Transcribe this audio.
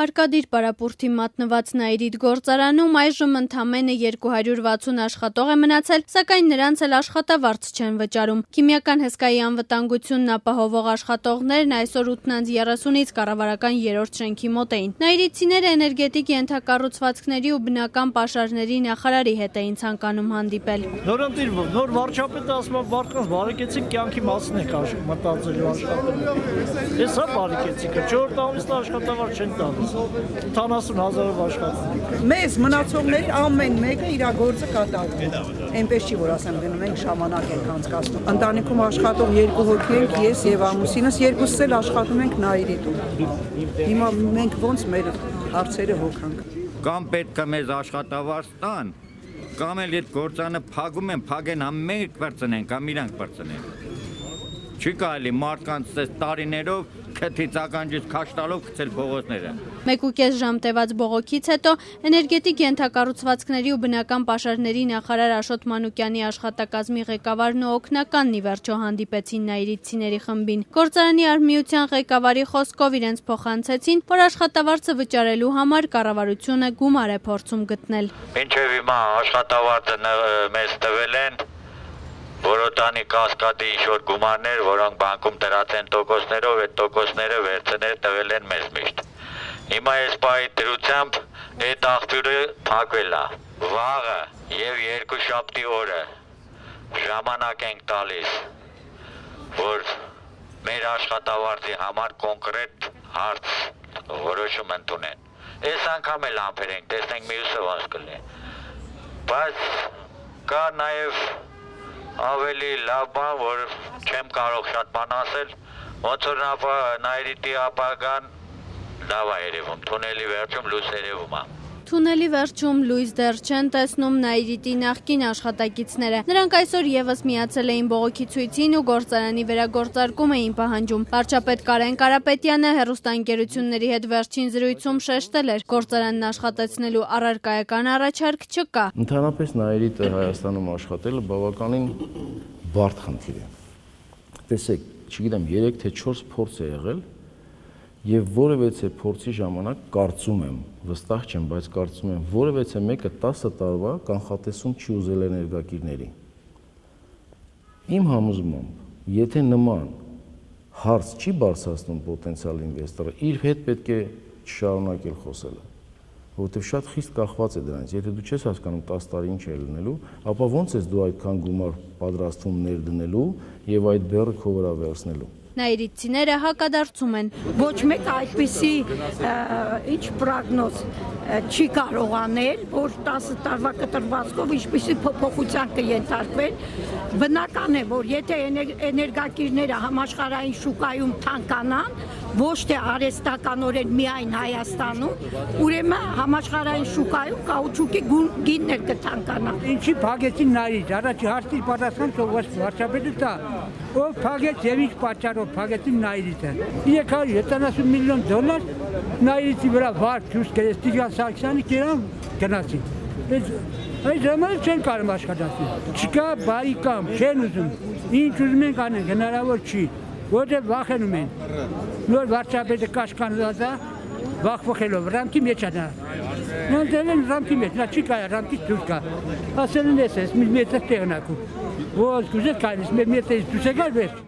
Հարկադիր պարապուրդի մատնված Նաիրիդ գործարանում այժմ ընդամենը 260 աշխատող է մնացել, սակայն նրանց էլ աշխատավարձ չեն վճարում։ Քիմիական հսկայի անվտանգությունն ապահովող աշխատողներն այսօր 8:30-ից կառավարական 3-րդ շենքի մոտ էին։ Նաիրիդցիները էներգետիկ ենթակառուցվածքների ու բնական պաշարների նախարարի հետ էին ցանկանում հանդիպել։ Նոր վարչապետը ասում է մարդկանց բարեկեցիկ կյանքի մասին եք մտածելու աշխատելու։ Հեսա բարեկեցիկը 4 ամիսն աշխատավարձ չեն տալիս։ 70,000 աշխատում։ Մեզ մնացողների ամեն մեկը իր գործը կատարում է։ Այնպես չի, որ ասեմ գնում ենք ժամանակ ենք անցկացնում։ Ընտանիքում աշխատող 2 հոգի ենք, ես եւ ամուսինս, երկուսս էլ աշխատում ենք Նաիրիդում։ Հիմա մենք ոնց մեր հարցերը հոգանք։ Կամ պետք է մեզ աշխատավարձ տան, կամ էլ այդ գործանը փակում են, փակեն ամեն բրծնեն, կամ իրանք բրծնեն։ Չի կարելի մարդկանց տարիներով քթից ականջից քաշ տալով գցել փողոցները։ 1.5 ժամ տևած բողոքից հետո էներգետիկ ենթակառուցվածքների ու բնական պաշարների նախարար Աշոտ Մանուկյանի աշխատակազմի ղեկավարն ու օգնականն ի վերջո հանդիպեցին Նաիրիդցիների խմբին։ Գործարանի արհմիության ղեկավարի խոսքով իրենց փոխանցեցին, որ աշխատավարձը վճարելու համար կառավարությունը գումար է փորձում գտնել։ Մինչև հիմա աշխատավարձը մեզ տվել են Որոտանի կասկադի ինչ-որ գումարներ, որոնք բանկում տրած են տոկոսներով, այդ տոկոսները վերցնել տվել են մեզ միշտ։ Հիմա այս պահի դրությամբ այդ աղբյուրը փակվել է։ Վաղը եւ երկուշաբթի օրը ժամանակ ենք տալիս, որ մեր աշխատավարձի համար կոնկրետ հարց որոշում ընդունեն։ Այս անգամ էլ ամփեր ենք, տեսնենք մյուսը ոնց կլինի։ Բայց կա նաեւ ավելի լավ բան, որ չեմ կարող շատ բան ասել, ոնց որ Նաիրիդի ապագան լավ է երևում, թունելի վերջում լույս երևում է։ Թունելի վերջում լույս դեռ չեն տեսնում Նաիրիդի նախկին աշխատակիցները։ Նրանք այսօր եւս միացել էին բողոքի ցույցին ու գործարանի վերագործարկում էին պահանջում։ Վարչապետ Կարեն Կարապետյանը հեռուստաընկերությունների հետ վերջին զրույցում շեշտել էր, գործարանն աշխատեցնելու առարկայական առաջարկ չկա։ Ընդհանրապես Նաիրիդը Հայաստանում աշխատելը բավականին բարդ խնդիր է։ Տեսեք, չգիտեմ, 3 թե 4 փորձ է եղել Եվ որևէ փորձի ժամանակ կարծում եմ, վստահ չեմ, բայց կարծում եմ, որևէ մեկը 10 տարվա կանխատեսում չի ուզել էներգակիրների։ Իմ համոզմամբ, եթե նման հարց չի բարձրացնում պոտենցիալ ինվեստորը, իր հետ պետք է չշարունակել խոսելը, որովհետև շատ խիստ կախված է դրանից։ Եթե դու չես հասկանում 10 տարի ինչ է լինելու, ապա ոնց ես դու այդքան գումար պատրաստվում ներդնելու եւ այդ բեռը քո վրա վերցնելու։ Նաիրիդցիները հակադարձում են։ Ոչ մեկ այդպիսի ինչ պրոգնոզ չի կարող անել, որ 10 տարվա կտրվածքով ինչպիսի փոփոխության կենթարկվեն։ Բնական է, որ եթե էներգակիրները համաշխարհային շուկայում թանկանան, ոչ թե արհեստականորեն միայն Հայաստանում, ուրեմն համաշխարհային շուկայում կաուչուկի գինն էլ կթանկանա։ Ինչի փակեցին Նաիրիդ, առաջի հարցի պատասխան թողած վարչապետը տա, ով փակեց եւ ինչ պատճառով փակեցին Նաիրիդը։ 370 միլիոն դոլար Նաիրիդի վրա վարձ դուրս կերես Տիգրան Սարգսյանի կերան գնացին։ Այդ ժամանակ չեն կարող աշխատել։ Չկա բարի կամ, չեն ուզում։ Ինչ ուզում են անեն, հնարավոր չի, որտեղ վախենում են։ Նոր վարչապետը կաշկանդված է, վախվոխելով ռամքի մեջ է նա։ Նա դել են ռամքի մեջ, նա չի կարող ռամքից դուրս գա։ Ասել են ես մի մետր տեղնակում։ Ո՞ց կուզեք կարես, մի մետր դուրս եկար վերջ։